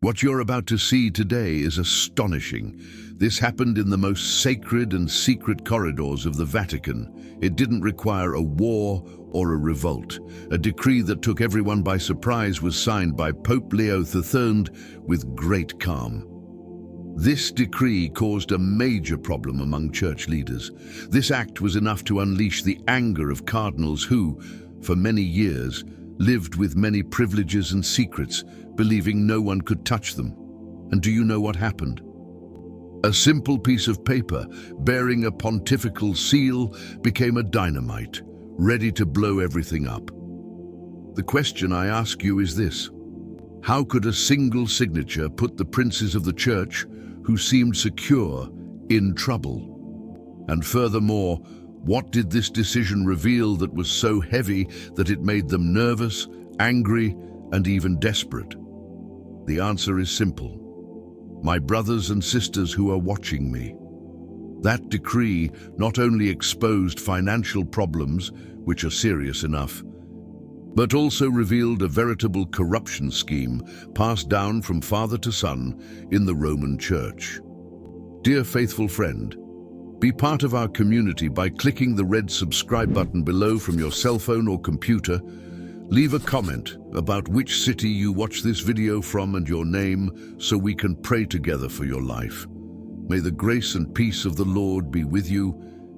What you're about to see today is astonishing. This happened in the most sacred and secret corridors of the Vatican. It didn't require a war or a revolt. A decree that took everyone by surprise was signed by Pope Leo III with great calm. This decree caused a major problem among church leaders. This act was enough to unleash the anger of cardinals who, for many years, lived with many privileges and secrets, believing no one could touch them. And do you know what happened? A simple piece of paper bearing a pontifical seal became a dynamite, ready to blow everything up. The question I ask you is this: how could a single signature put the princes of the church, who seemed secure, in trouble? And furthermore, what did this decision reveal that was so heavy that it made them nervous, angry, and even desperate? The answer is simple. My brothers and sisters who are watching me, that decree not only exposed financial problems, which are serious enough, but also revealed a veritable corruption scheme passed down from father to son in the Roman Church. Dear faithful friend, be part of our community by clicking the red subscribe button below from your cell phone or computer. Leave a comment about which city you watch this video from and your name so we can pray together for your life. May the grace and peace of the Lord be with you,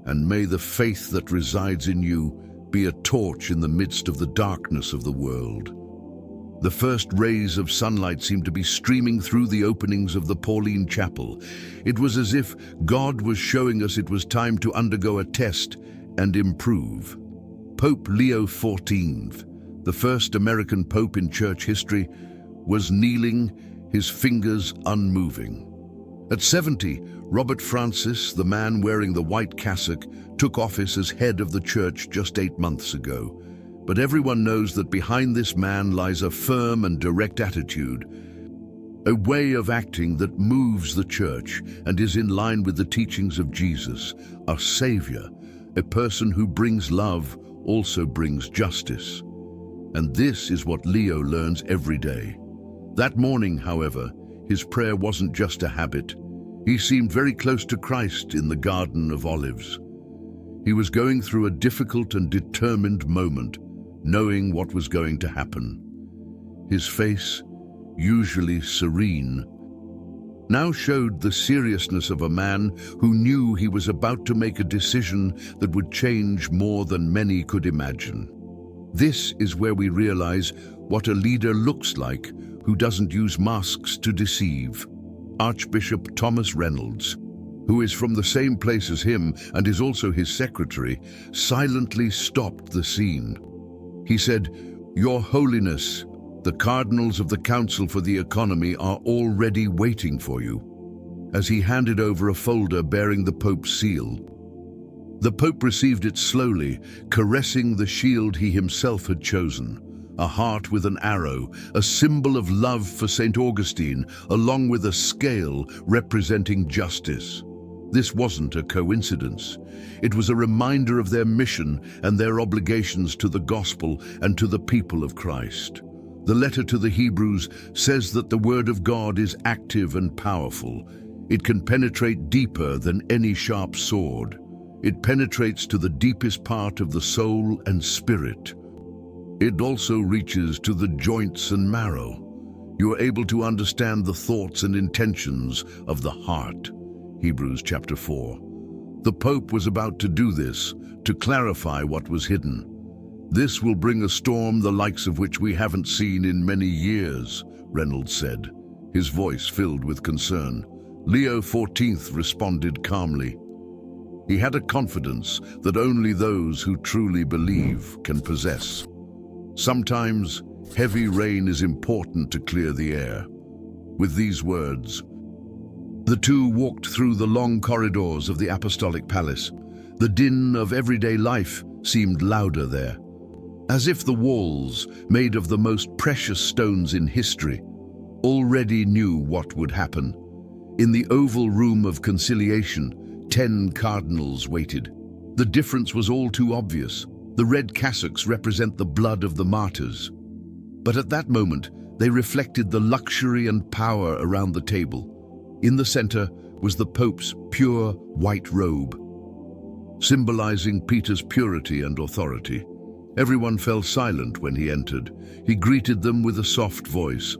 and may the faith that resides in you be a torch in the midst of the darkness of the world. The first rays of sunlight seemed to be streaming through the openings of the Pauline Chapel. It was as if God was showing us it was time to undergo a test and improve. Pope Leo XIV, the first American pope in church history, was kneeling, his fingers unmoving. At 70, Robert Francis, the man wearing the white cassock, took office as head of the church just 8 months ago. But everyone knows that behind this man lies a firm and direct attitude, a way of acting that moves the church and is in line with the teachings of Jesus, our Savior. A person who brings love also brings justice. And this is what Leo learns every day. That morning, however, his prayer wasn't just a habit. He seemed very close to Christ in the Garden of Olives. He was going through a difficult and determined moment, knowing what was going to happen. His face, usually serene, now showed the seriousness of a man who knew he was about to make a decision that would change more than many could imagine. This is where we realize what a leader looks like who doesn't use masks to deceive. Archbishop Thomas Reynolds, who is from the same place as him and is also his secretary, silently stopped the scene. He said, "Your Holiness, the cardinals of the Council for the Economy are already waiting for you," as he handed over a folder bearing the Pope's seal. The Pope received it slowly, caressing the shield he himself had chosen, a heart with an arrow, a symbol of love for St. Augustine, along with a scale representing justice. This wasn't a coincidence. It was a reminder of their mission and their obligations to the gospel and to the people of Christ. The letter to the Hebrews says that the word of God is active and powerful. It can penetrate deeper than any sharp sword. It penetrates to the deepest part of the soul and spirit. It also reaches to the joints and marrow. You are able to understand the thoughts and intentions of the heart. Hebrews chapter 4. The Pope was about to do this, to clarify what was hidden. "This will bring a storm the likes of which we haven't seen in many years," Reynolds said, his voice filled with concern. Leo XIV responded calmly. He had a confidence that only those who truly believe can possess. Sometimes, heavy rain is important to clear the air. With these words, the two walked through the long corridors of the Apostolic Palace. The din of everyday life seemed louder there, as if the walls, made of the most precious stones in history, already knew what would happen. In the oval room of conciliation, 10 cardinals waited. The difference was all too obvious. The red cassocks represent the blood of the martyrs. But at that moment, They reflected the luxury and power around the table. In the center was the Pope's pure white robe, symbolizing Peter's purity and authority. Everyone fell silent when he entered. He greeted them with a soft voice.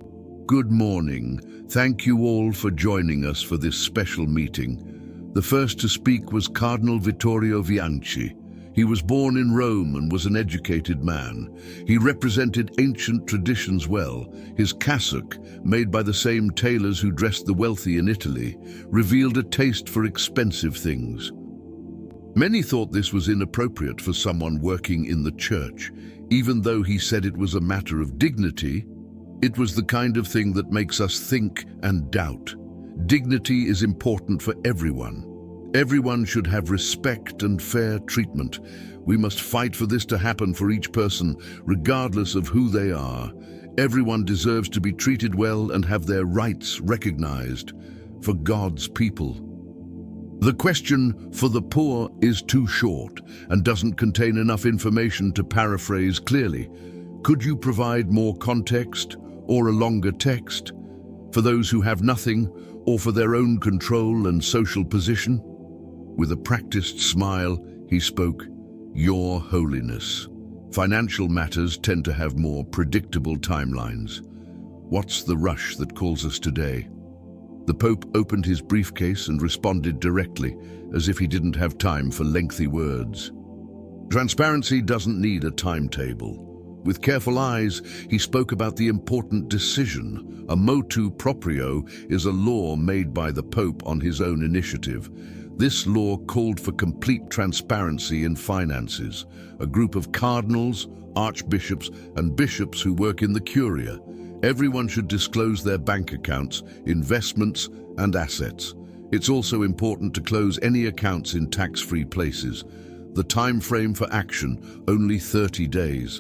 "Good morning. Thank you all for joining us for this special meeting." The first to speak was Cardinal Vittorio Bianchi. He was born in Rome and was an educated man. He represented ancient traditions well. His cassock, made by the same tailors who dressed the wealthy in Italy, revealed a taste for expensive things. Many thought this was inappropriate for someone working in the church. Even though he said it was a matter of dignity, it was the kind of thing that makes us think and doubt. Dignity is important for everyone. Everyone should have respect and fair treatment. We must fight for this to happen for each person, regardless of who they are. Everyone deserves to be treated well and have their rights recognized for God's people. The question for the poor is too short and doesn't contain enough information to paraphrase clearly. Could you provide more context or a longer text for those who have nothing or for their own control and social position? With a practiced smile, he spoke, "Your Holiness. Financial matters tend to have more predictable timelines. What's the rush that calls us today?" The Pope opened his briefcase and responded directly, as if he didn't have time for lengthy words. Transparency doesn't need a timetable. With careful eyes, he spoke about the important decision. A motu proprio is a law made by the Pope on his own initiative. This law called for complete transparency in finances. A group of cardinals, archbishops, and bishops who work in the Curia. Everyone should disclose their bank accounts, investments, and assets. It's also important to close any accounts in tax-free places. The time frame for action, only 30 days.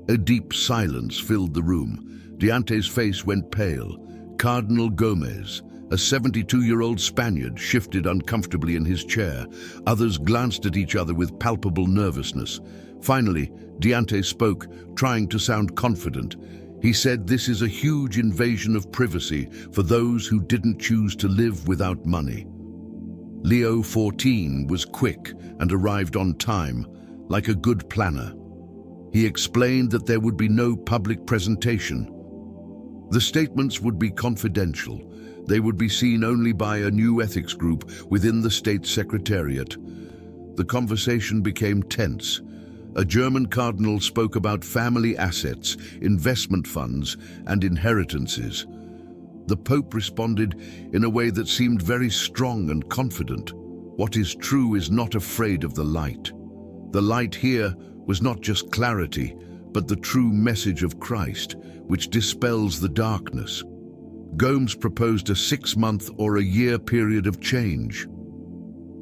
A deep silence filled the room. Diante's face went pale. Cardinal Gomez, a 72-year-old Spaniard, shifted uncomfortably in his chair. Others glanced at each other with palpable nervousness. Finally, Diante spoke, trying to sound confident. He said, "This is a huge invasion of privacy for those who didn't choose to live without money." Leo XIV was quick and arrived on time, like a good planner. He explained that there would be no public presentation. The statements would be confidential. They would be seen only by a new ethics group within the state secretariat. The conversation became tense. A German cardinal spoke about family assets, investment funds, and inheritances. The Pope responded in a way that seemed very strong and confident. What is true is not afraid of the light. The light here was not just clarity, but the true message of Christ, which dispels the darkness. Gomes proposed a 6-month or a year period of change.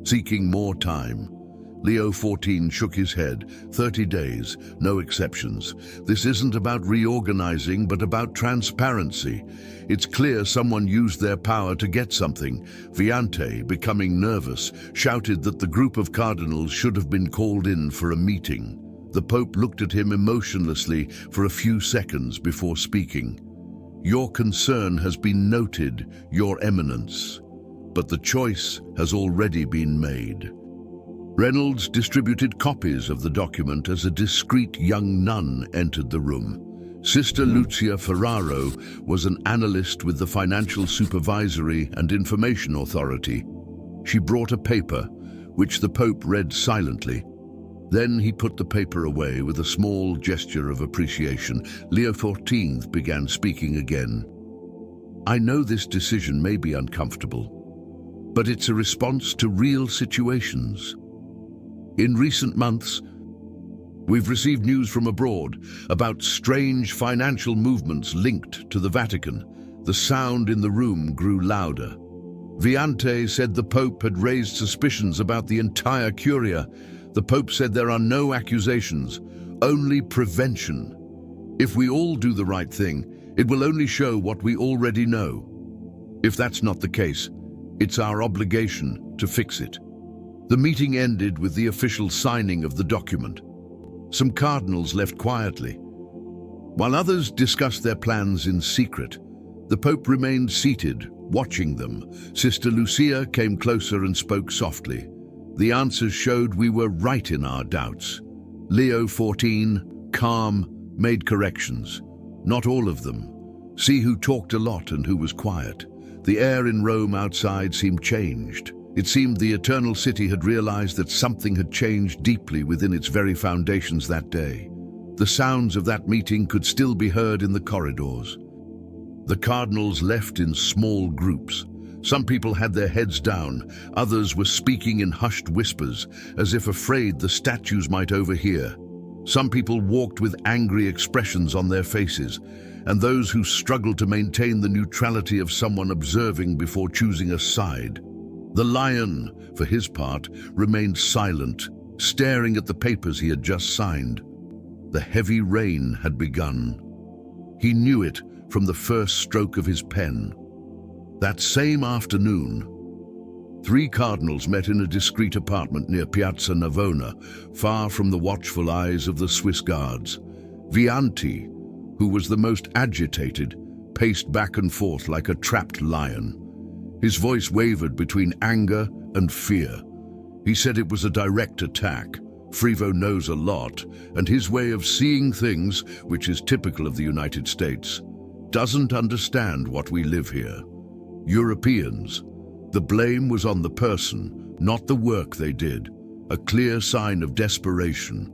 Seeking more time, Leo XIV shook his head. 30 days, no exceptions. This isn't about reorganizing, but about transparency. It's clear someone used their power to get something. Viante, becoming nervous, shouted that the group of cardinals should have been called in for a meeting. The Pope looked at him emotionlessly for a few seconds before speaking. "Your concern has been noted, Your Eminence, but the choice has already been made." Reynolds distributed copies of the document as a discreet young nun entered the room. Sister Lucia Ferraro was an analyst with the Financial Supervisory and Information Authority. She brought a paper, which the Pope read silently. Then he put the paper away with a small gesture of appreciation. Leo XIV began speaking again. "I know this decision may be uncomfortable, but it's a response to real situations. In recent months, we've received news from abroad about strange financial movements linked to the Vatican." The sound in the room grew louder. Viante said the Pope had raised suspicions about the entire Curia. The Pope said there are no accusations, only prevention. If we all do the right thing, it will only show what we already know. If that's not the case, it's our obligation to fix it. The meeting ended with the official signing of the document. Some cardinals left quietly. While others discussed their plans in secret, the Pope remained seated, watching them. Sister Lucia came closer and spoke softly. The answers showed we were right in our doubts. Leo XIV, calm, made corrections. Not all of them. See who talked a lot and who was quiet. The air in Rome outside seemed changed. It seemed the Eternal City had realized that something had changed deeply within its very foundations that day. The sounds of that meeting could still be heard in the corridors. The cardinals left in small groups. Some people had their heads down, others were speaking in hushed whispers, as if afraid the statues might overhear. Some people walked with angry expressions on their faces, and those who struggled to maintain the neutrality of someone observing before choosing a side. The lion, for his part, remained silent, staring at the papers he had just signed. The heavy rain had begun. He knew it from the first stroke of his pen. That same afternoon, 3 cardinals met in a discreet apartment near Piazza Navona, far from the watchful eyes of the Swiss guards. Vianti, who was the most agitated, paced back and forth like a trapped lion. His voice wavered between anger and fear. He said it was a direct attack. Frivo knows a lot, and his way of seeing things, which is typical of the United States, doesn't understand what we live here. Europeans. The blame was on the person, not the work they did, a clear sign of desperation.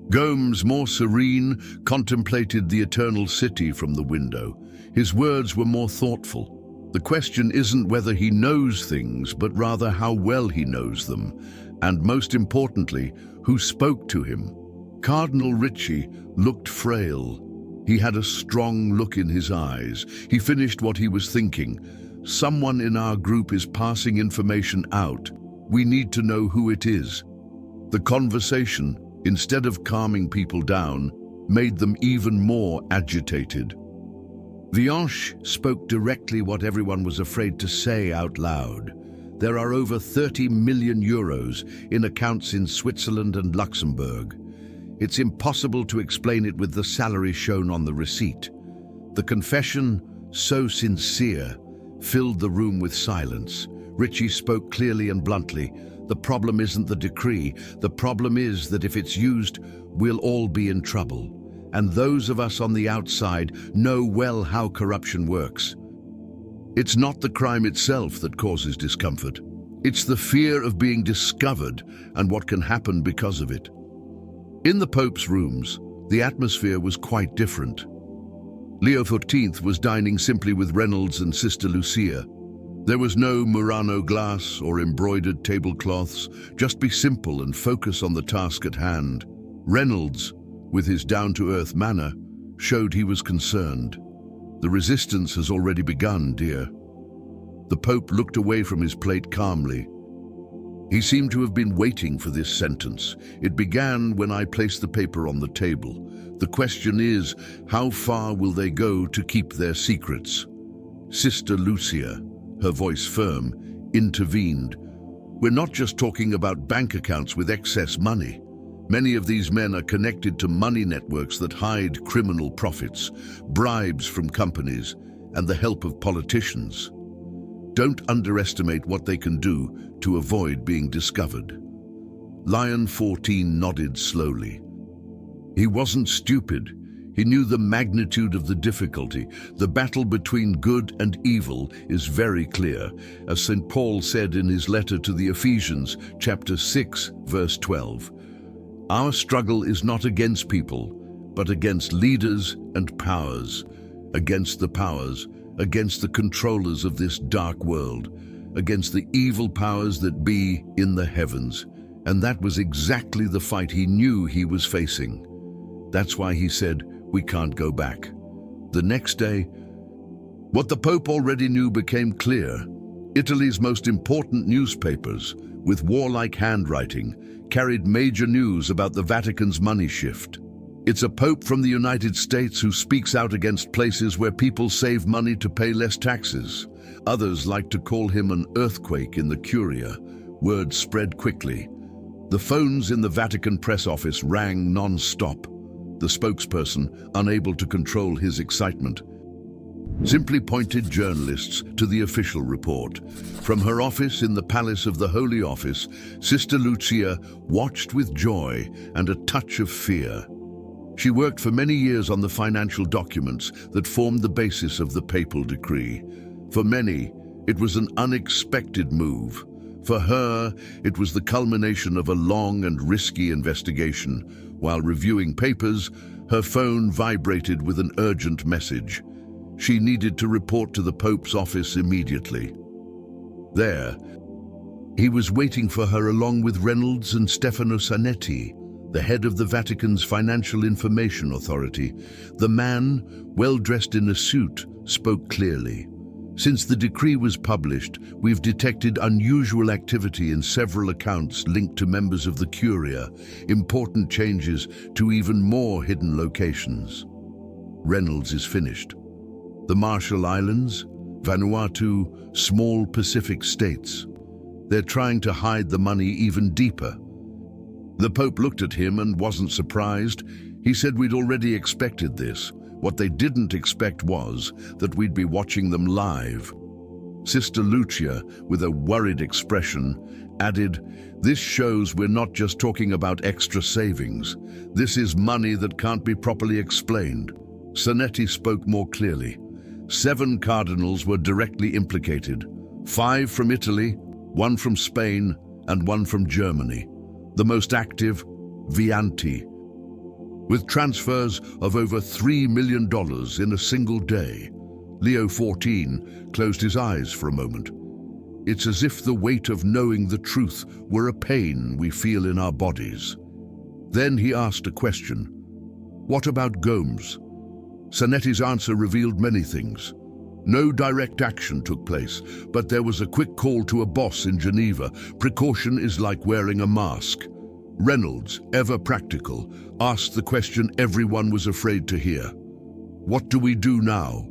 Gomes, more serene, contemplated the Eternal City from the window. His words were more thoughtful. The question isn't whether he knows things, but rather how well he knows them, and most importantly, who spoke to him. Cardinal Ricci looked frail. He had a strong look in his eyes. He finished what he was thinking. Someone in our group is passing information out. We need to know who it is. The conversation, instead of calming people down, made them even more agitated. Vianche spoke directly what everyone was afraid to say out loud. There are over 30 million euros in accounts in Switzerland and Luxembourg. It's impossible to explain it with the salary shown on the receipt. The confession, so sincere, filled the room with silence. Ricci spoke clearly and bluntly. The problem isn't the decree. The problem is that if it's used, we'll all be in trouble. And those of us on the outside know well how corruption works. It's not the crime itself that causes discomfort. It's the fear of being discovered and what can happen because of it. In the Pope's rooms, the atmosphere was quite different. Leo XIV was dining simply with Reynolds and Sister Lucia. There was no Murano glass or embroidered tablecloths. Just be simple and focus on the task at hand. Reynolds, with his down-to-earth manner, showed he was concerned. The resistance has already begun, dear. The Pope looked away from his plate calmly. He seemed to have been waiting for this sentence. It began when I placed the paper on the table. The question is, how far will they go to keep their secrets? Sister Lucia, her voice firm, intervened. We're not just talking about bank accounts with excess money. Many of these men are connected to money networks that hide criminal profits, bribes from companies, and the help of politicians. Don't underestimate what they can do to avoid being discovered. Lion 14 nodded slowly. He wasn't stupid. He knew the magnitude of the difficulty. The battle between good and evil is very clear, as St. Paul said in his letter to the Ephesians, chapter 6, verse 12. Our struggle is not against people, but against leaders and powers, against the powers, against the controllers of this dark world, against the evil powers that be in the heavens. And that was exactly the fight he knew he was facing. That's why he said, we can't go back. The next day, what the Pope already knew became clear. Italy's most important newspapers, with warlike handwriting, carried major news about the Vatican's money shift. It's a Pope from the United States who speaks out against places where people save money to pay less taxes. Others like to call him an earthquake in the Curia. Word spread quickly. The phones in the Vatican press office rang non-stop. the spokesperson, unable to control his excitement, simply pointed journalists to the official report. From her office in the Palace of the Holy Office, Sister Lucia watched with joy and a touch of fear. She worked for many years on the financial documents that formed the basis of the papal decree. For many, it was an unexpected move. For her, it was the culmination of a long and risky investigation. While reviewing papers, her phone vibrated with an urgent message. She needed to report to the Pope's office immediately. There, he was waiting for her along with Reynolds and Stefano Sanetti, the head of the Vatican's Financial Information Authority. The man, well dressed in a suit, spoke clearly. Since the decree was published, we've detected unusual activity in several accounts linked to members of the Curia, important changes to even more hidden locations. Reynolds is finished. The Marshall Islands, Vanuatu, small Pacific states. They're trying to hide the money even deeper. The Pope looked at him and wasn't surprised. He said we'd already expected this. What they didn't expect was that we'd be watching them live. Sister Lucia, with a worried expression, added, "This shows we're not just talking about extra savings. This is money that can't be properly explained." Sanetti spoke more clearly. 7 cardinals were directly implicated, 5 from Italy, 1 from Spain, and 1 from Germany. The most active, Vianti, with transfers of over $3 million in a single day. Leo XIV closed his eyes for a moment. It's as if the weight of knowing the truth were a pain we feel in our bodies. Then he asked a question. What about Gomes? Sanetti's answer revealed many things. No direct action took place, but there was a quick call to a boss in Geneva. Precaution is like wearing a mask. Reynolds, ever practical, asked the question everyone was afraid to hear. What do we do now?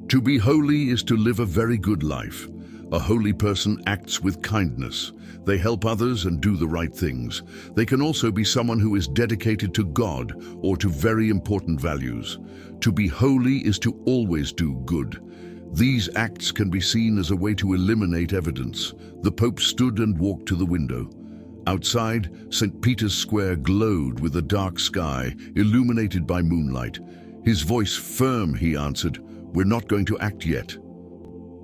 To be holy is to live a very good life. A holy person acts with kindness. They help others and do the right things. They can also be someone who is dedicated to God or to very important values. To be holy is to always do good. These acts can be seen as a way to eliminate evidence. The Pope stood and walked to the window. Outside, St. Peter's Square glowed with a dark sky, illuminated by moonlight. His voice firm, he answered, "We're not going to act yet.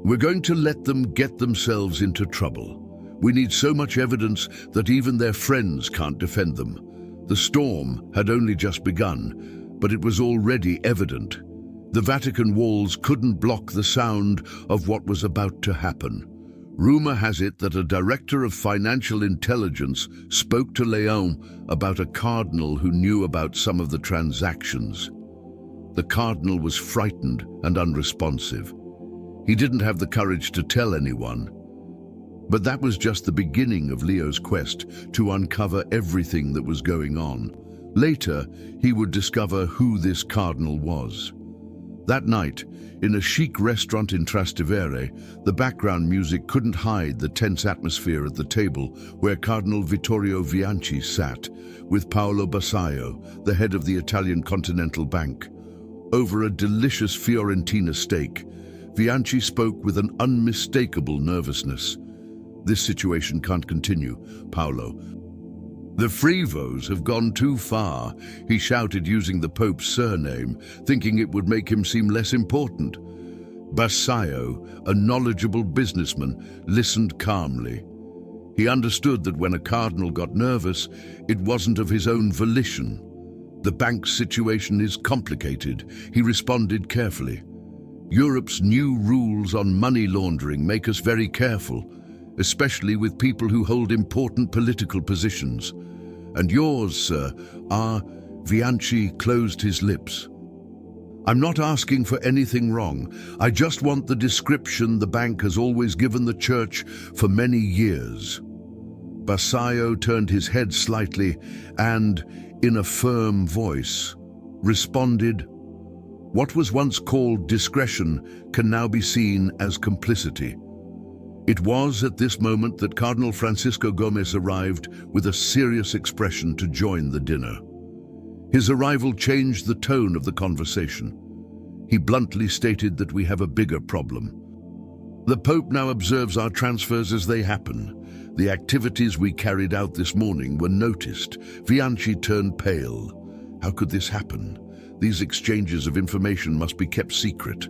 We're going to let them get themselves into trouble. We need so much evidence that even their friends can't defend them." The storm had only just begun, but it was already evident. The Vatican walls couldn't block the sound of what was about to happen. Rumor has it that a director of financial intelligence spoke to Leon about a cardinal who knew about some of the transactions. The cardinal was frightened and unresponsive. He didn't have the courage to tell anyone. But that was just the beginning of Leo's quest to uncover everything that was going on. Later, he would discover who this cardinal was. That night, in a chic restaurant in Trastevere, the background music couldn't hide the tense atmosphere at the table where Cardinal Vittorio Vianci sat, with Paolo Bassaio, the head of the Italian Continental Bank. Over a delicious Fiorentina steak, Vianci spoke with an unmistakable nervousness. "This situation can't continue, Paolo. The Frevos have gone too far," he shouted using the Pope's surname, thinking it would make him seem less important. Bassaio, a knowledgeable businessman, listened calmly. He understood that when a cardinal got nervous, it wasn't of his own volition. "The bank's situation is complicated," he responded carefully. "Europe's new rules on money laundering make us very careful, especially with people who hold important political positions. And yours, sir, are..." Vianci closed his lips. "I'm not asking for anything wrong. I just want the description the bank has always given the church for many years." Bassaio turned his head slightly and, in a firm voice, responded, "What was once called discretion can now be seen as complicity." It was at this moment that Cardinal Francisco Gomez arrived with a serious expression to join the dinner. His arrival changed the tone of the conversation. He bluntly stated that we have a bigger problem. The Pope now observes our transfers as they happen. The activities we carried out this morning were noticed. Bianchi turned pale. How could this happen? These exchanges of information must be kept secret.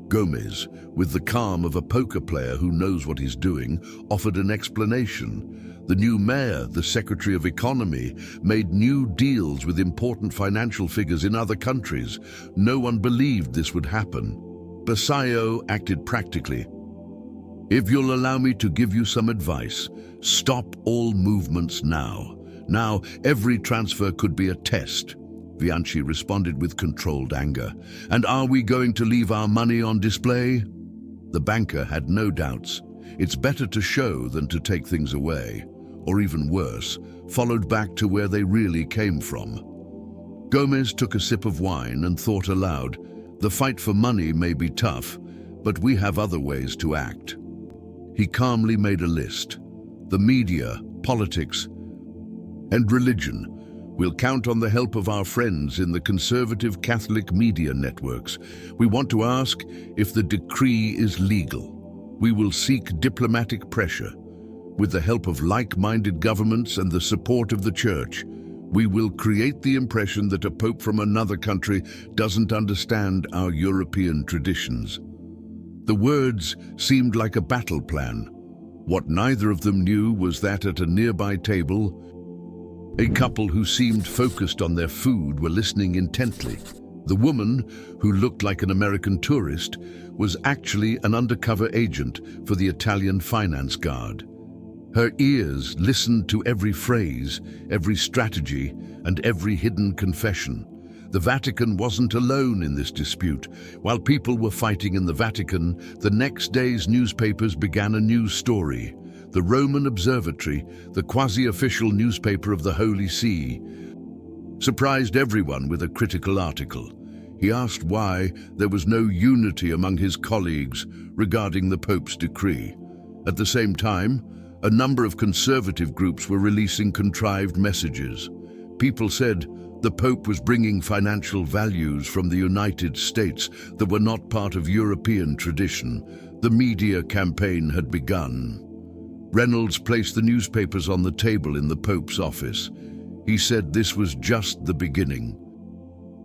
Gomez, with the calm of a poker player who knows what he's doing, offered an explanation. The new mayor, the Secretary of Economy, made new deals with important financial figures in other countries. No one believed this would happen. Basayo acted practically. If you'll allow me to give you some advice, stop all movements now. Now, every transfer could be a test. Bianchi responded with controlled anger. And are we going to leave our money on display? The banker had no doubts. It's better to show than to take things away, or even worse, followed back to where they really came from. Gomez took a sip of wine and thought aloud. The fight for money may be tough, but we have other ways to act. He calmly made a list. The media, politics, and religion. We'll count on the help of our friends in the conservative Catholic media networks. We want to ask if the decree is legal. We will seek diplomatic pressure. With the help of like-minded governments and the support of the Church, we will create the impression that a pope from another country doesn't understand our European traditions. The words seemed like a battle plan. What neither of them knew was that at a nearby table, a couple who seemed focused on their food were listening intently. The woman, who looked like an American tourist, was actually an undercover agent for the Italian finance guard. Her ears listened to every phrase, every strategy, and every hidden confession. The Vatican wasn't alone in this dispute. While people were fighting in the Vatican, the next day's newspapers began a new story. The Roman Observatory, the quasi-official newspaper of the Holy See, surprised everyone with a critical article. He asked why there was no unity among his colleagues regarding the Pope's decree. At the same time, a number of conservative groups were releasing contrived messages. People said the Pope was bringing financial values from the United States that were not part of European tradition. The media campaign had begun. Reynolds placed the newspapers on the table in the Pope's office. He said this was just the beginning.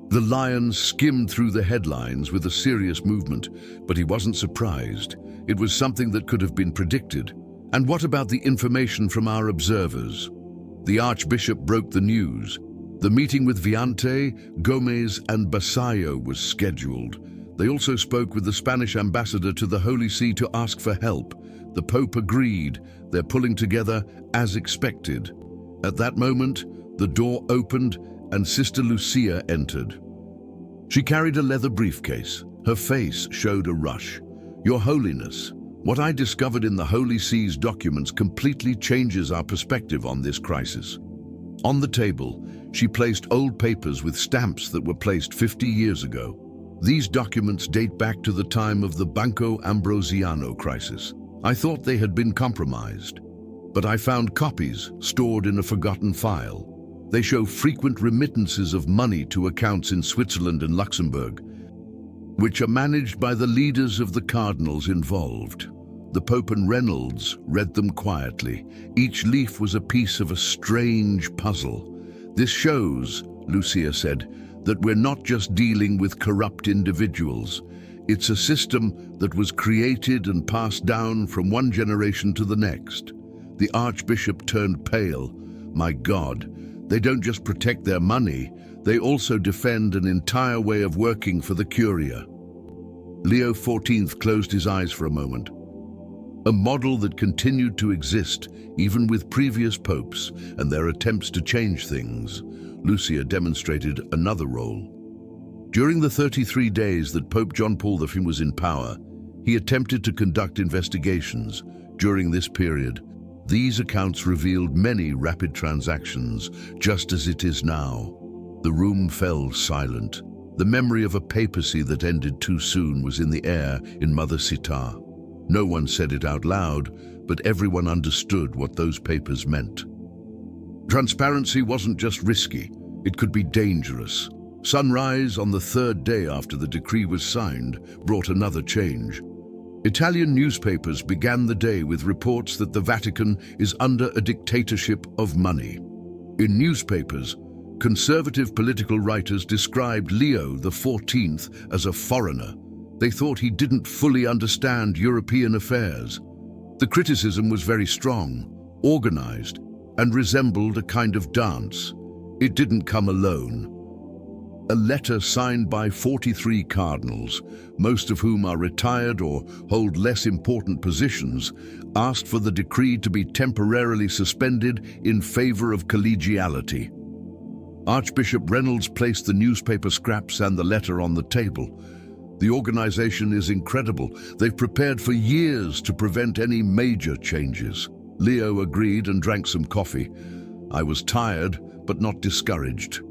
The Lion skimmed through the headlines with a serious movement, but he wasn't surprised. It was something that could have been predicted. And what about the information from our observers? The Archbishop broke the news. The meeting with Viante, Gomez, and Basayo was scheduled. They also spoke with the Spanish ambassador to the Holy See to ask for help. The Pope agreed. They're pulling together as expected. At that moment, the door opened and Sister Lucia entered. She carried a leather briefcase. Her face showed a rush. Your Holiness, what I discovered in the Holy See's documents completely changes our perspective on this crisis. On the table, she placed old papers with stamps that were placed 50 years ago. These documents date back to the time of the Banco Ambrosiano crisis. I thought they had been compromised, but I found copies stored in a forgotten file. They show frequent remittances of money to accounts in Switzerland and Luxembourg, which are managed by the leaders of the cardinals involved. The Pope and Reynolds read them quietly. Each leaf was a piece of a strange puzzle. This shows, Lucia said, that we're not just dealing with corrupt individuals. It's a system that was created and passed down from one generation to the next. The Archbishop turned pale. My God, they don't just protect their money, they also defend an entire way of working for the Curia. Leo XIV closed his eyes for a moment. A model that continued to exist even with previous popes and their attempts to change things. Lucia demonstrated another role. During the 33 days that Pope John Paul V was in power, he attempted to conduct investigations. During this period, these accounts revealed many rapid transactions, just as it is now. The room fell silent. The memory of a papacy that ended too soon was in the air in Mother Città. No one said it out loud, but everyone understood what those papers meant. Transparency wasn't just risky, It could be dangerous. Sunrise on the third day after the decree was signed brought another change. Italian newspapers began the day with reports that the Vatican is under a dictatorship of money. In newspapers, conservative political writers described Leo XIV as a foreigner. They thought he didn't fully understand European affairs. The criticism was very strong, organized, and resembled a kind of dance. It didn't come alone. A letter signed by 43 cardinals, most of whom are retired or hold less important positions, asked for the decree to be temporarily suspended in favor of collegiality. Archbishop Reynolds placed the newspaper scraps and the letter on the table. The organization is incredible. They've prepared for years to prevent any major changes. Leo agreed and drank some coffee. I was tired, but not discouraged.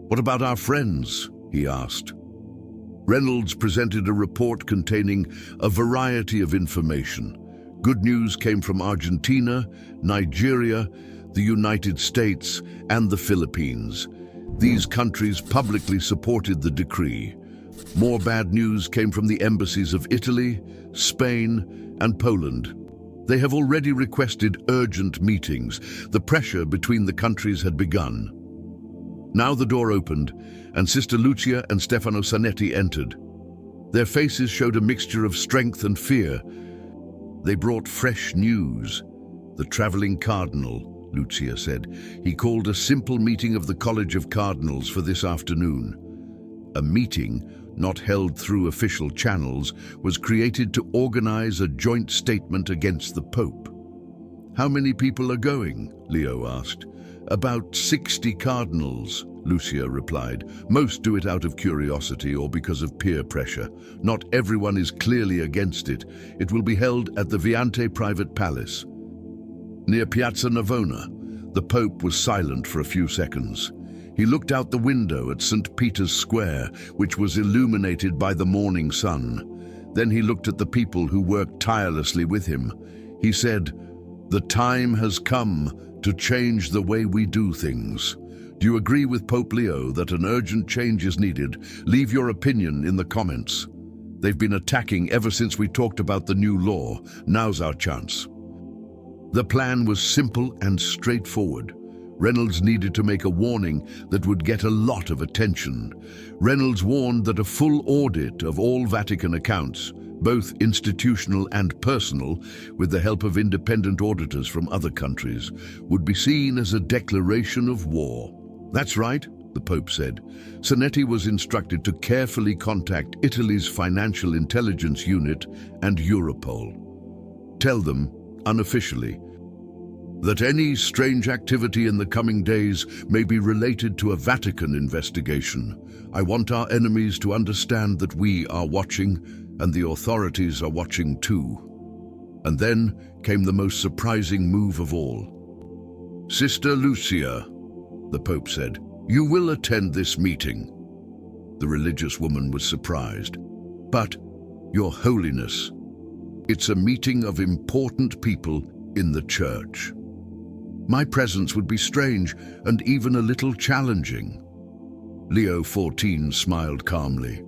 "What about our friends?" he asked. Reynolds presented a report containing a variety of information. Good news came from Argentina, Nigeria, the United States, and the Philippines. These countries publicly supported the decree. More bad news came from the embassies of Italy, Spain, and Poland. They have already requested urgent meetings. The pressure between the countries had begun. Now the door opened, and Sister Lucia and Stefano Sanetti entered. Their faces showed a mixture of strength and fear. They brought fresh news. "The traveling cardinal," Lucia said. "He called a simple meeting of the College of Cardinals for this afternoon." A meeting, not held through official channels, was created to organize a joint statement against the Pope. "How many people are going?" Leo asked. "About 60 cardinals," Lucia replied. "Most do it out of curiosity or because of peer pressure. Not everyone is clearly against it. It will be held at the Viante private palace, near Piazza Navona." The Pope was silent for a few seconds. He looked out the window at St. Peter's Square, which was illuminated by the morning sun. Then he looked at the people who worked tirelessly with him. He said, "The time has come to change the way we do things. Do you agree with Pope Leo that an urgent change is needed? Leave your opinion in the comments. They've been attacking ever since we talked about the new law. Now's our chance." The plan was simple and straightforward. Reynolds needed to make a warning that would get a lot of attention. Reynolds warned that a full audit of all Vatican accounts, both institutional and personal, with the help of independent auditors from other countries, would be seen as a declaration of war. "That's right," the Pope said. Sanetti was instructed to carefully contact Italy's Financial Intelligence Unit and Europol. "Tell them, unofficially, that any strange activity in the coming days may be related to a Vatican investigation. I want our enemies to understand that we are watching, and the authorities are watching too." And then came the most surprising move of all. "Sister Lucia," the Pope said, "you will attend this meeting." The religious woman was surprised. "But, Your Holiness, it's a meeting of important people in the Church. My presence would be strange and even a little challenging." Leo XIV smiled calmly.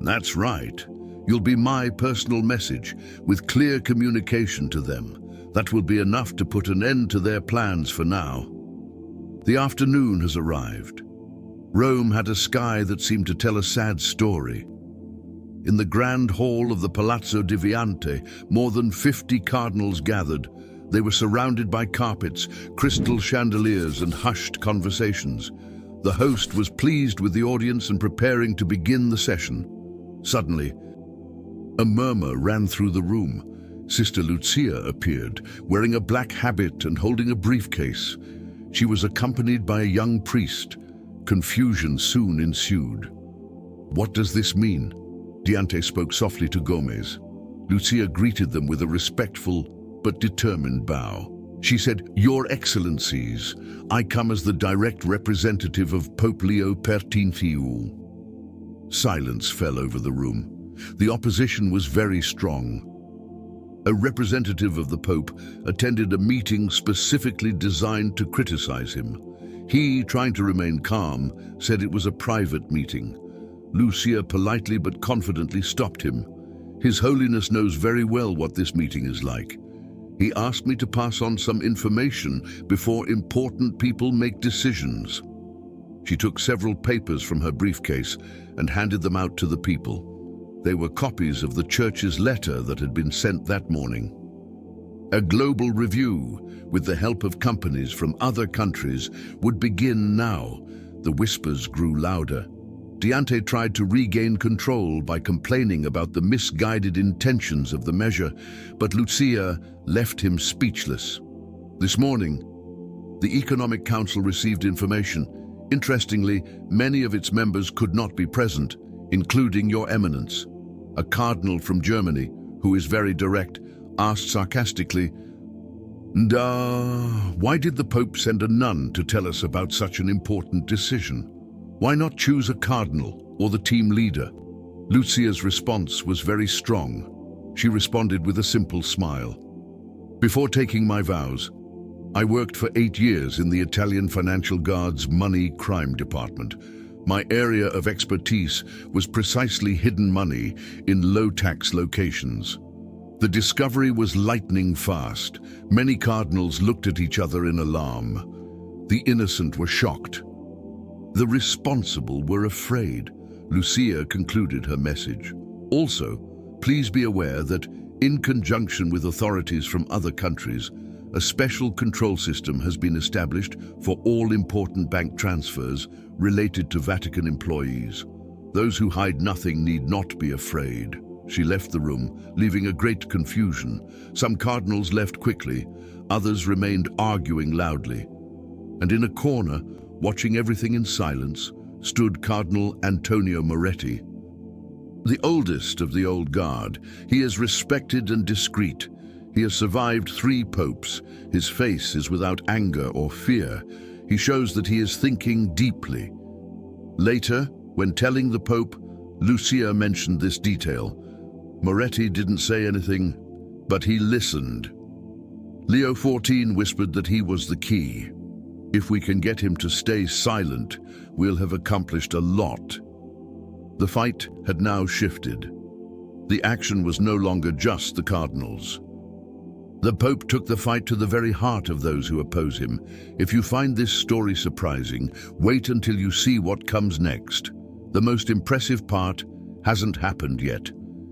"That's right. You'll be my personal message, with clear communication to them. That will be enough to put an end to their plans for now." The afternoon has arrived. Rome had a sky that seemed to tell a sad story. In the grand hall of the Palazzo di Viante, more than 50 cardinals gathered. They were surrounded by carpets, crystal chandeliers, and hushed conversations. The host was pleased with the audience and preparing to begin the session. Suddenly, a murmur ran through the room. Sister Lucia appeared, wearing a black habit and holding a briefcase. She was accompanied by a young priest. Confusion soon ensued. "What does this mean?" Diante spoke softly to Gomez. Lucia greeted them with a respectful but determined bow. She said, "Your Excellencies, I come as the direct representative of Pope Leo XIII." Silence fell over the room. The opposition was very strong. A representative of the Pope attended a meeting specifically designed to criticize him. He, trying to remain calm, said it was a private meeting. Lucia politely but confidently stopped him. His Holiness knows very well what this meeting is like. He asked me to pass on some information before important people make decisions. She took several papers from her briefcase and handed them out to the people. They were copies of the church's letter that had been sent that morning. A global review, with the help of companies from other countries, would begin now. The whispers grew louder. Diante tried to regain control by complaining about the misguided intentions of the measure, but Lucia left him speechless. This morning, the Economic Council received information. Interestingly, many of its members could not be present, including Your Eminence. A cardinal from Germany, who is very direct, asked sarcastically, why did the Pope send a nun to tell us about such an important decision? Why not choose a cardinal or the team leader? Lucia's response was very strong. She responded with a simple smile. Before taking my vows, I worked for 8 years in the Italian Financial Guard's money crime department. My area of expertise was precisely hidden money in low-tax locations. The discovery was lightning fast. Many cardinals looked at each other in alarm. The innocent were shocked. The responsible were afraid. Lucia concluded her message. Also, please be aware that, in conjunction with authorities from other countries, a special control system has been established for all important bank transfers related to Vatican employees. Those who hide nothing need not be afraid. She left the room, leaving a great confusion. Some cardinals left quickly, others remained arguing loudly. And in a corner, watching everything in silence, stood Cardinal Antonio Moretti. The oldest of the old guard, he is respected and discreet. He has survived 3 popes. His face is without anger or fear. He shows that he is thinking deeply. Later, when telling the Pope, Lucia mentioned this detail. Moretti didn't say anything, but he listened. Leo XIV whispered that he was the key. If we can get him to stay silent, we'll have accomplished a lot. The fight had now shifted. The action was no longer just the cardinals. The Pope took the fight to the very heart of those who oppose him. If you find this story surprising, wait until you see what comes next. The most impressive part hasn't happened yet.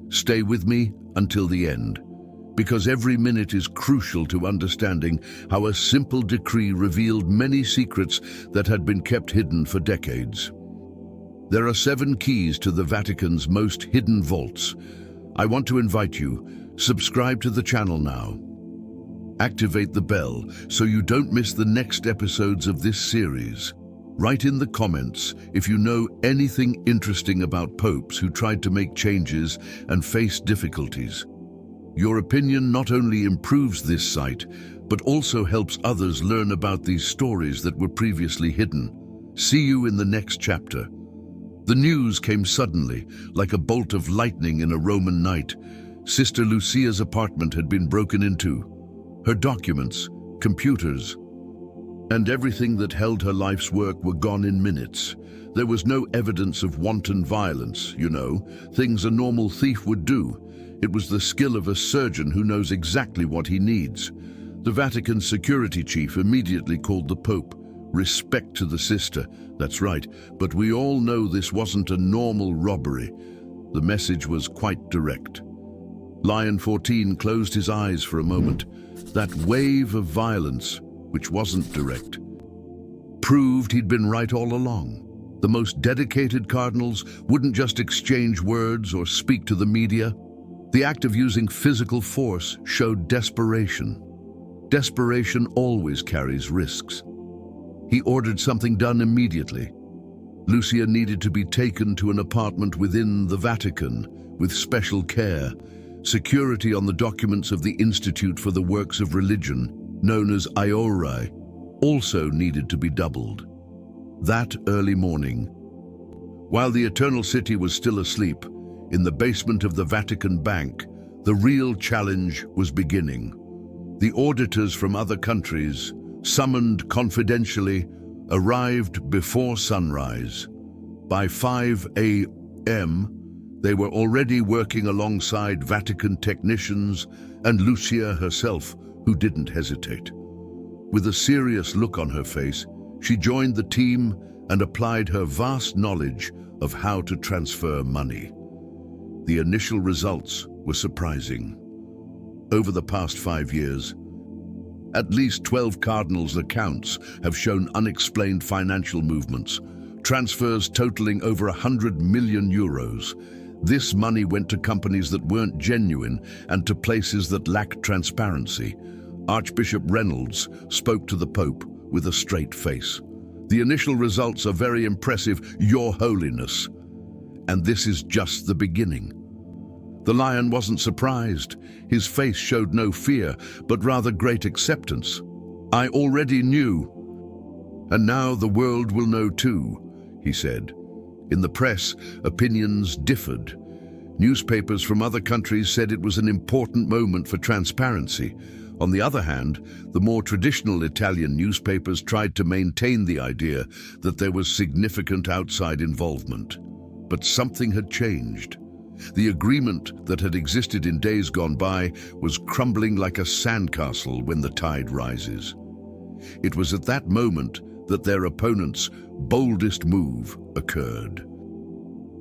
Stay with me until the end, because every minute is crucial to understanding how a simple decree revealed many secrets that had been kept hidden for decades. There are 7 keys to the Vatican's most hidden vaults. I want to invite you, subscribe to the channel now. Activate the bell so you don't miss the next episodes of this series. Write in the comments if you know anything interesting about popes who tried to make changes and face difficulties. Your opinion not only improves this site, but also helps others learn about these stories that were previously hidden. See you in the next chapter. The news came suddenly, like a bolt of lightning in a Roman night. Sister Lucia's apartment had been broken into. Her documents, computers, and everything that held her life's work were gone in minutes. There was no evidence of wanton violence, things a normal thief would do. It was the skill of a surgeon who knows exactly what he needs. The Vatican security chief immediately called the Pope. Respect to the sister, that's right, but we all know this wasn't a normal robbery. The message was quite direct. Lion 14 closed his eyes for a moment. That wave of violence, which wasn't direct, proved he'd been right all along. The most dedicated cardinals wouldn't just exchange words or speak to the media. The act of using physical force showed desperation. Desperation always carries risks. He ordered something done immediately. Lucia needed to be taken to an apartment within the Vatican with special care. Security on the documents of the Institute for the Works of Religion, known as IORI, also needed to be doubled. That early morning, while the Eternal City was still asleep, in the basement of the Vatican Bank, the real challenge was beginning. The auditors from other countries, summoned confidentially, arrived before sunrise. By 5 a.m., they were already working alongside Vatican technicians and Lucia herself, who didn't hesitate. With a serious look on her face, she joined the team and applied her vast knowledge of how to transfer money. The initial results were surprising. Over the past 5 years, at least 12 cardinals' accounts have shown unexplained financial movements, transfers totaling over 100 million euros. This money went to companies that weren't genuine and to places that lacked transparency. Archbishop Reynolds spoke to the Pope with a straight face. The initial results are very impressive, Your Holiness. And this is just the beginning. The lion wasn't surprised. His face showed no fear, but rather great acceptance. I already knew. And now the world will know too, he said. In the press, opinions differed. Newspapers from other countries said it was an important moment for transparency. On the other hand, the more traditional Italian newspapers tried to maintain the idea that there was significant outside involvement. But something had changed. The agreement that had existed in days gone by was crumbling like a sandcastle when the tide rises. It was at that moment that their opponents' boldest move occurred.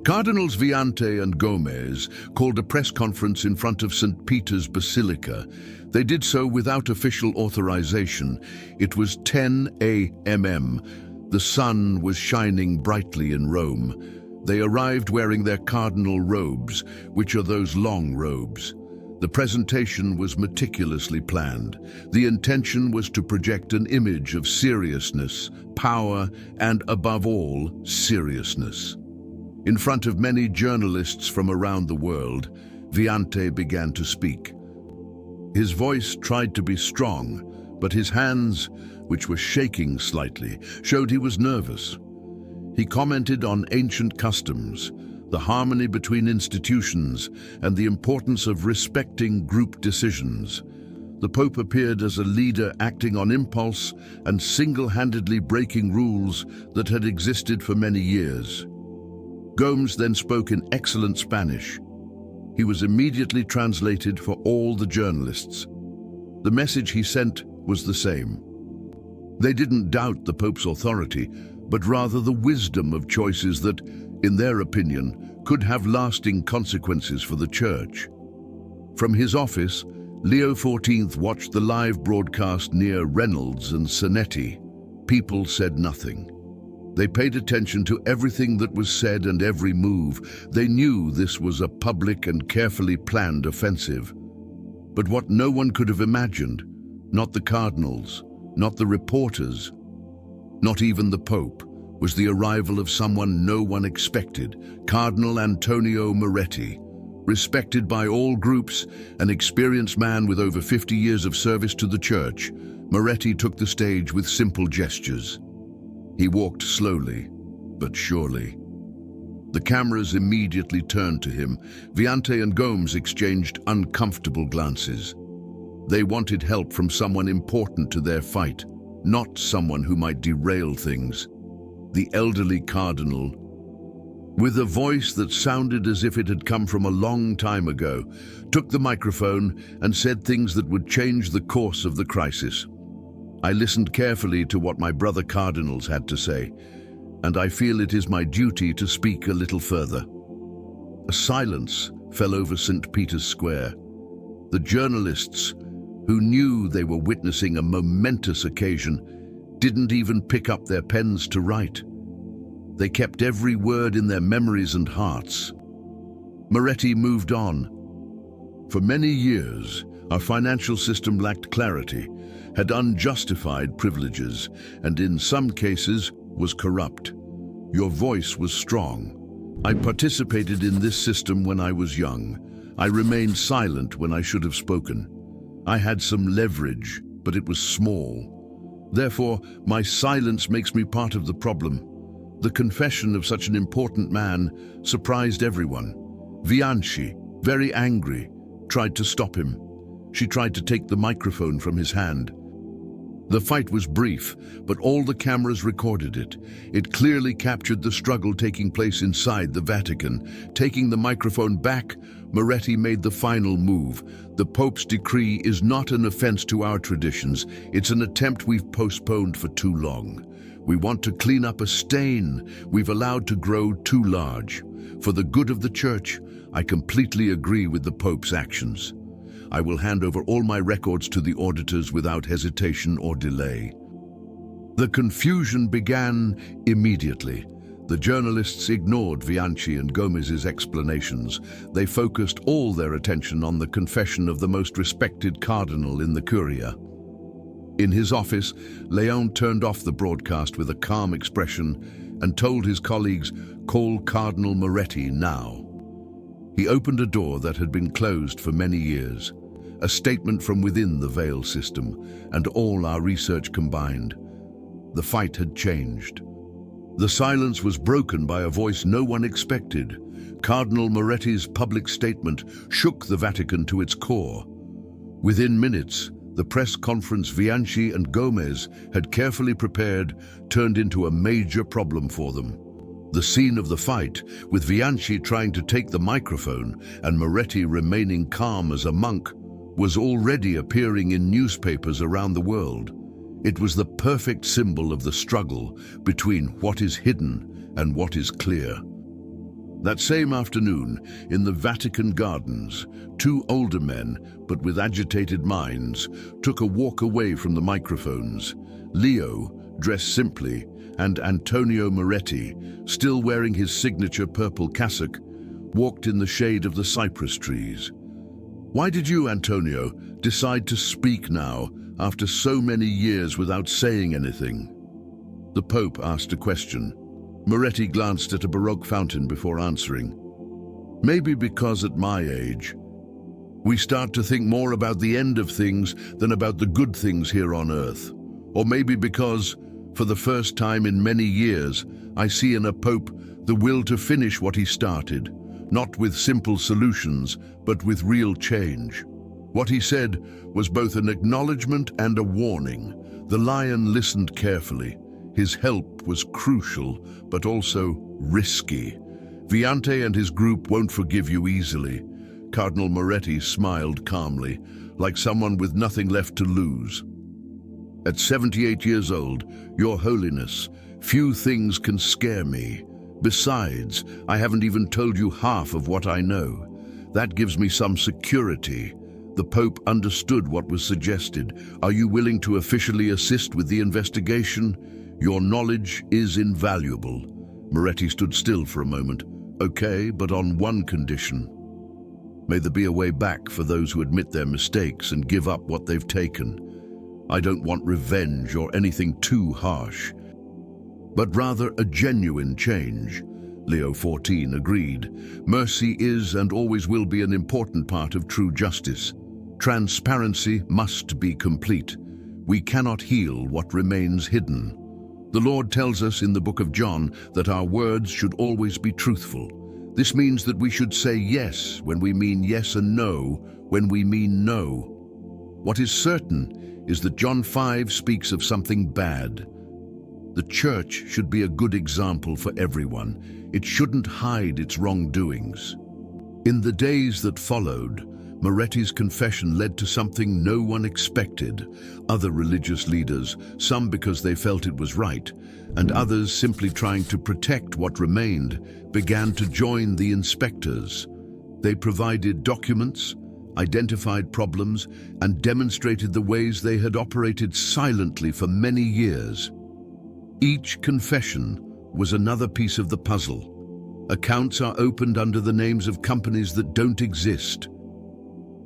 Cardinals Viante and Gomez called a press conference in front of St. Peter's Basilica. They did so without official authorization. It was 10 a.m. The sun was shining brightly in Rome. They arrived wearing their cardinal robes, which are those long robes. The presentation was meticulously planned. The intention was to project an image of seriousness, power, and above all, seriousness. In front of many journalists from around the world, Viante began to speak. His voice tried to be strong, but his hands, which were shaking slightly, showed he was nervous. He commented on ancient customs, the harmony between institutions, and the importance of respecting group decisions. The Pope appeared as a leader acting on impulse and single-handedly breaking rules that had existed for many years. Gomes then spoke in excellent Spanish. He was immediately translated for all the journalists. The message he sent was the same. They didn't doubt the Pope's authority, but rather the wisdom of choices that, in their opinion, could have lasting consequences for the Church. From his office, Leo XIV watched the live broadcast near Reynolds and Sonetti. People said nothing. They paid attention to everything that was said and every move. They knew this was a public and carefully planned offensive. But what no one could have imagined, not the cardinals, not the reporters, not even the Pope, was the arrival of someone no one expected, Cardinal Antonio Moretti. Respected by all groups, an experienced man with over 50 years of service to the Church, Moretti took the stage with simple gestures. He walked slowly, but surely. The cameras immediately turned to him. Viante and Gomes exchanged uncomfortable glances. They wanted help from someone important to their fight, not someone who might derail things. The elderly cardinal, with a voice that sounded as if it had come from a long time ago, took the microphone and said things that would change the course of the crisis. I listened carefully to what my brother cardinals had to say, and I feel it is my duty to speak a little further. A silence fell over St. Peter's Square. The journalists, who knew they were witnessing a momentous occasion, didn't even pick up their pens to write. They kept every word in their memories and hearts. Moretti moved on. For many years, our financial system lacked clarity, had unjustified privileges, and in some cases was corrupt. Your voice was strong. I participated in this system when I was young. I remained silent when I should have spoken. I had some leverage, but it was small. Therefore, my silence makes me part of the problem. The confession of such an important man surprised everyone. Vianci, very angry, tried to stop him. She tried to take the microphone from his hand. The fight was brief, but all the cameras recorded it. It clearly captured the struggle taking place inside the Vatican. Taking the microphone back, Moretti made the final move. The Pope's decree is not an offense to our traditions. It's an attempt we've postponed for too long. We want to clean up a stain we've allowed to grow too large. For the good of the Church, I completely agree with the Pope's actions. I will hand over all my records to the auditors without hesitation or delay. The confusion began immediately. The journalists ignored Bianchi and Gomez's explanations. They focused all their attention on the confession of the most respected cardinal in the Curia. In his office, Leon turned off the broadcast with a calm expression and told his colleagues, "Call Cardinal Moretti now." He opened a door that had been closed for many years. A statement from within the veil system, and all our research combined. The fight had changed. The silence was broken by a voice no one expected. Cardinal Moretti's public statement shook the Vatican to its core. Within minutes, the press conference Bianchi and Gomez had carefully prepared turned into a major problem for them. The scene of the fight, with Bianchi trying to take the microphone and Moretti remaining calm as a monk, was already appearing in newspapers around the world. It was the perfect symbol of the struggle between what is hidden and what is clear. That same afternoon, in the Vatican gardens, two older men, but with agitated minds, took a walk away from the microphones. Leo, dressed simply, and Antonio Moretti, still wearing his signature purple cassock, walked in the shade of the cypress trees. "Why did you, Antonio, decide to speak now, after so many years without saying anything?" The Pope asked a question. Moretti glanced at a Baroque fountain before answering. "Maybe because at my age, we start to think more about the end of things than about the good things here on earth. Or maybe because, for the first time in many years, I see in a Pope the will to finish what he started. Not with simple solutions, but with real change." What he said was both an acknowledgement and a warning. The Lion listened carefully. His help was crucial, but also risky. Viante and his group won't forgive you easily. Cardinal Moretti smiled calmly, like someone with nothing left to lose. "At 78 years old, Your Holiness, few things can scare me. Besides, I haven't even told you half of what I know. That gives me some security." The Pope understood what was suggested. "Are you willing to officially assist with the investigation? Your knowledge is invaluable." Moretti stood still for a moment. "Okay, but on one condition. May there be a way back for those who admit their mistakes and give up what they've taken. I don't want revenge or anything too harsh, but rather a genuine change." Leo XIV agreed. "Mercy is and always will be an important part of true justice. Transparency must be complete. We cannot heal what remains hidden. The Lord tells us in the book of John that our words should always be truthful. This means that we should say yes when we mean yes and no when we mean no. What is certain is that John 5 speaks of something bad. The Church should be a good example for everyone. It shouldn't hide its wrongdoings." In the days that followed, Moretti's confession led to something no one expected. Other religious leaders, some because they felt it was right, and others simply trying to protect what remained, began to join the inspectors. They provided documents, identified problems, and demonstrated the ways they had operated silently for many years. Each confession was another piece of the puzzle. Accounts are opened under the names of companies that don't exist.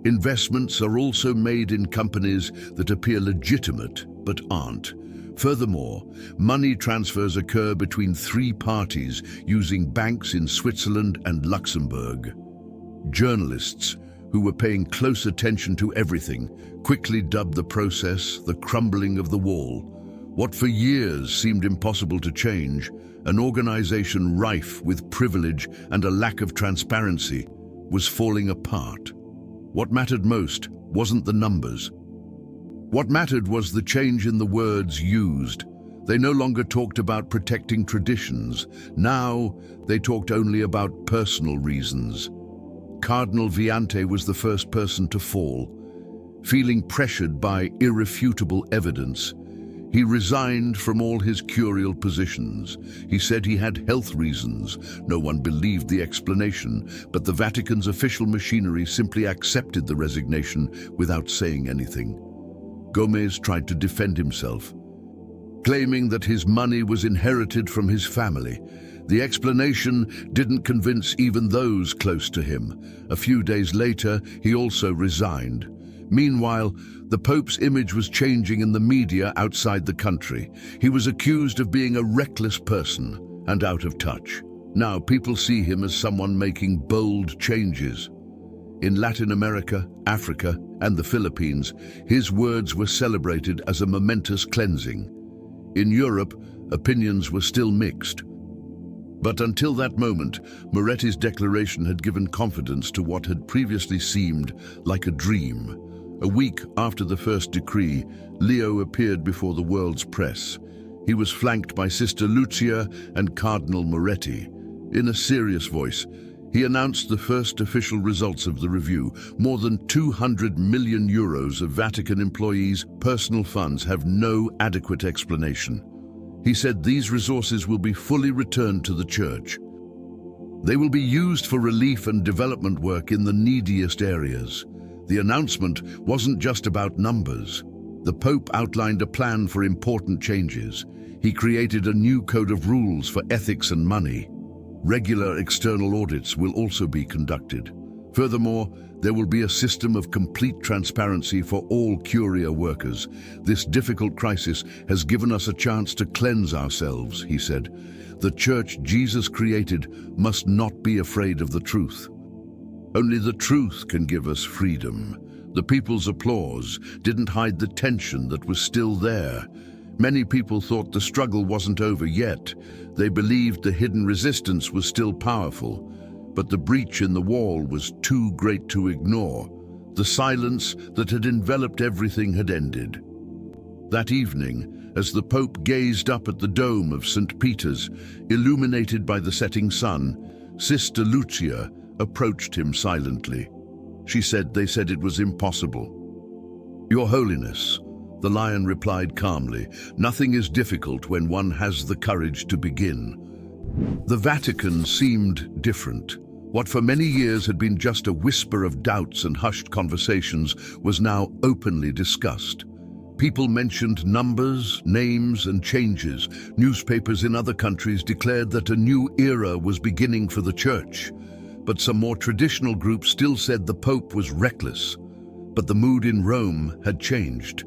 Investments are also made in companies that appear legitimate but aren't. Furthermore, money transfers occur between 3 parties using banks in Switzerland and Luxembourg. Journalists, who were paying close attention to everything, quickly dubbed the process the crumbling of the wall. What for years seemed impossible to change, an organization rife with privilege and a lack of transparency, was falling apart. What mattered most wasn't the numbers. What mattered was the change in the words used. They no longer talked about protecting traditions. Now they talked only about personal reasons. Cardinal Viante was the first person to fall. Feeling pressured by irrefutable evidence, he resigned from all his curial positions. He said he had health reasons. No one believed the explanation, but the Vatican's official machinery simply accepted the resignation without saying anything. Gomez tried to defend himself, claiming that his money was inherited from his family. The explanation didn't convince even those close to him. A few days later, he also resigned. Meanwhile, the Pope's image was changing in the media outside the country. He was accused of being a reckless person and out of touch. Now people see him as someone making bold changes. In Latin America, Africa, and the Philippines, his words were celebrated as a momentous cleansing. In Europe, opinions were still mixed. But until that moment, Moretti's declaration had given confidence to what had previously seemed like a dream. A week after the first decree, Leo appeared before the world's press. He was flanked by Sister Lucia and Cardinal Moretti. In a serious voice, he announced the first official results of the review. More than 200 million euros of Vatican employees' personal funds have no adequate explanation. He said these resources will be fully returned to the Church. They will be used for relief and development work in the neediest areas. The announcement wasn't just about numbers. The Pope outlined a plan for important changes. He created a new code of rules for ethics and money. Regular external audits will also be conducted. Furthermore, there will be a system of complete transparency for all Curia workers. This difficult crisis has given us a chance to cleanse ourselves, he said. The Church Jesus created must not be afraid of the truth. Only the truth can give us freedom. The people's applause didn't hide the tension that was still there. Many people thought the struggle wasn't over yet. They believed the hidden resistance was still powerful, but the breach in the wall was too great to ignore. The silence that had enveloped everything had ended. That evening, as the Pope gazed up at the dome of St. Peter's, illuminated by the setting sun, Sister Lucia approached him silently. She said they said it was impossible. "Your Holiness," the lion replied calmly, "nothing is difficult when one has the courage to begin." The Vatican seemed different. What for many years had been just a whisper of doubts and hushed conversations was now openly discussed. People mentioned numbers, names, and changes. Newspapers in other countries declared that a new era was beginning for the Church. But some more traditional groups still said the Pope was reckless. But the mood in Rome had changed.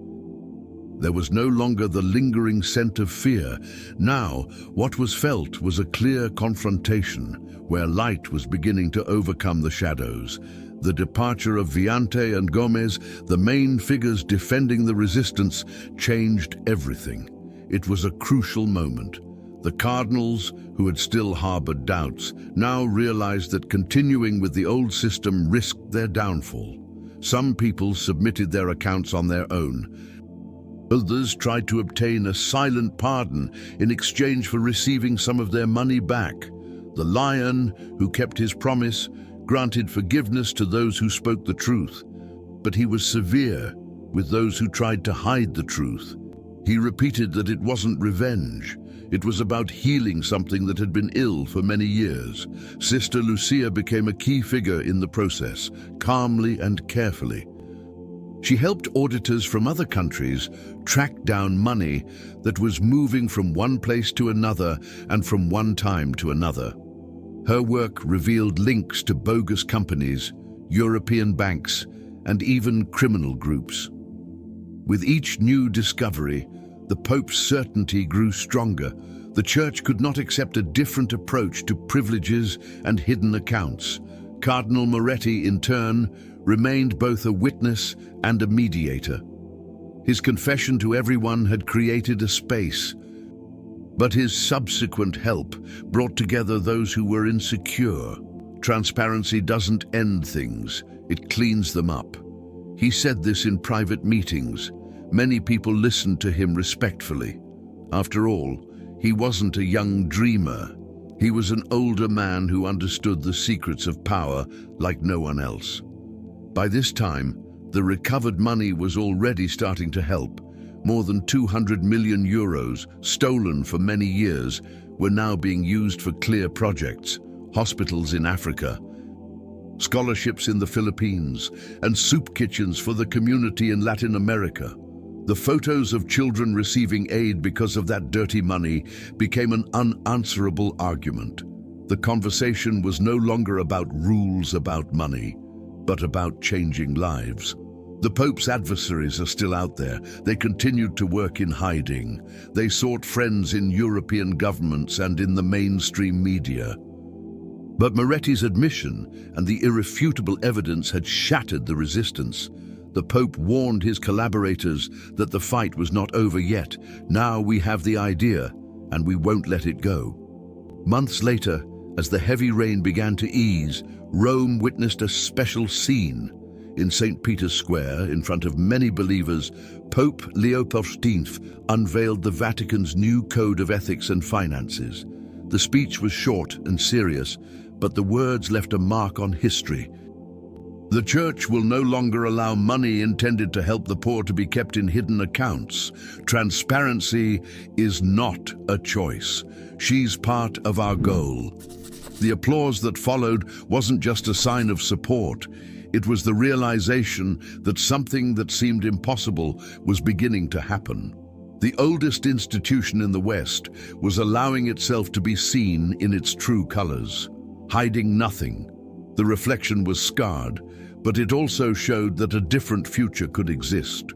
There was no longer the lingering scent of fear. Now, what was felt was a clear confrontation, where light was beginning to overcome the shadows. The departure of Viante and Gomez, the main figures defending the resistance, changed everything. It was a crucial moment. The cardinals, who had still harbored doubts, now realized that continuing with the old system risked their downfall. Some people submitted their accounts on their own. Others tried to obtain a silent pardon in exchange for receiving some of their money back. The lion, who kept his promise, granted forgiveness to those who spoke the truth, but he was severe with those who tried to hide the truth. He repeated that it wasn't revenge. It was about healing something that had been ill for many years. Sister Lucia became a key figure in the process, calmly and carefully. She helped auditors from other countries track down money that was moving from one place to another and from one time to another. Her work revealed links to bogus companies, European banks, and even criminal groups. With each new discovery, the Pope's certainty grew stronger. The Church could not accept a different approach to privileges and hidden accounts. Cardinal Moretti, in turn, remained both a witness and a mediator. His confession to everyone had created a space, but his subsequent help brought together those who were insecure. Transparency doesn't end things, it cleans them up. He said this in private meetings. Many people listened to him respectfully. After all, he wasn't a young dreamer. He was an older man who understood the secrets of power like no one else. By this time, the recovered money was already starting to help. More than 200 million euros, stolen for many years, were now being used for clear projects, hospitals in Africa, scholarships in the Philippines, and soup kitchens for the community in Latin America. The photos of children receiving aid because of that dirty money became an unanswerable argument. The conversation was no longer about rules about money, but about changing lives. The Pope's adversaries are still out there. They continued to work in hiding. They sought friends in European governments and in the mainstream media. But Moretti's admission and the irrefutable evidence had shattered the resistance. The Pope warned his collaborators that the fight was not over yet. Now we have the idea, and we won't let it go. Months later, as the heavy rain began to ease, Rome witnessed a special scene. In St. Peter's Square, in front of many believers, Pope Leo XIV unveiled the Vatican's new code of ethics and finances. The speech was short and serious, but the words left a mark on history. The Church will no longer allow money intended to help the poor to be kept in hidden accounts. Transparency is not a choice. She's part of our goal. The applause that followed wasn't just a sign of support. It was the realization that something that seemed impossible was beginning to happen. The oldest institution in the West was allowing itself to be seen in its true colors, hiding nothing. The reflection was scarred, but it also showed that a different future could exist.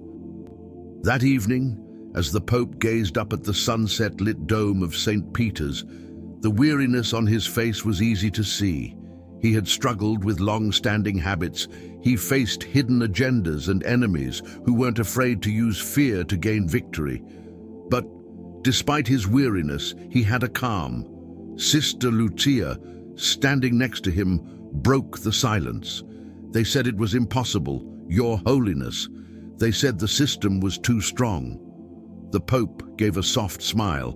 That evening, as the Pope gazed up at the sunset-lit dome of St. Peter's, the weariness on his face was easy to see. He had struggled with long-standing habits. He faced hidden agendas and enemies who weren't afraid to use fear to gain victory. But despite his weariness, he had a calm. Sister Lucia, standing next to him, broke the silence. They said it was impossible, Your Holiness. They said the system was too strong. The Pope gave a soft smile.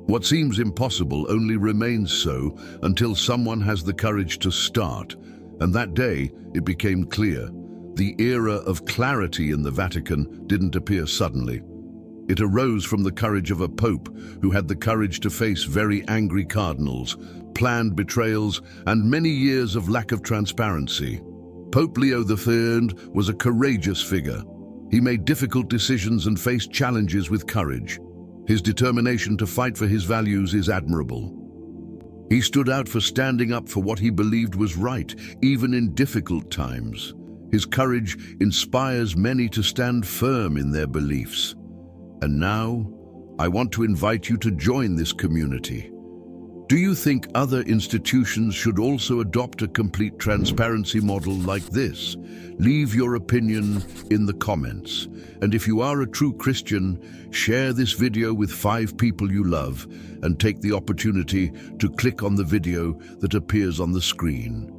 What seems impossible only remains so until someone has the courage to start. And that day, it became clear. The era of clarity in the Vatican didn't appear suddenly. It arose from the courage of a pope who had the courage to face very angry cardinals, planned betrayals, and many years of lack of transparency. Pope Leo III was a courageous figure. He made difficult decisions and faced challenges with courage. His determination to fight for his values is admirable. He stood out for standing up for what he believed was right, even in difficult times. His courage inspires many to stand firm in their beliefs. And now, I want to invite you to join this community. Do you think other institutions should also adopt a complete transparency model like this? Leave your opinion in the comments. And if you are a true Christian, share this video with 5 people you love and take the opportunity to click on the video that appears on the screen.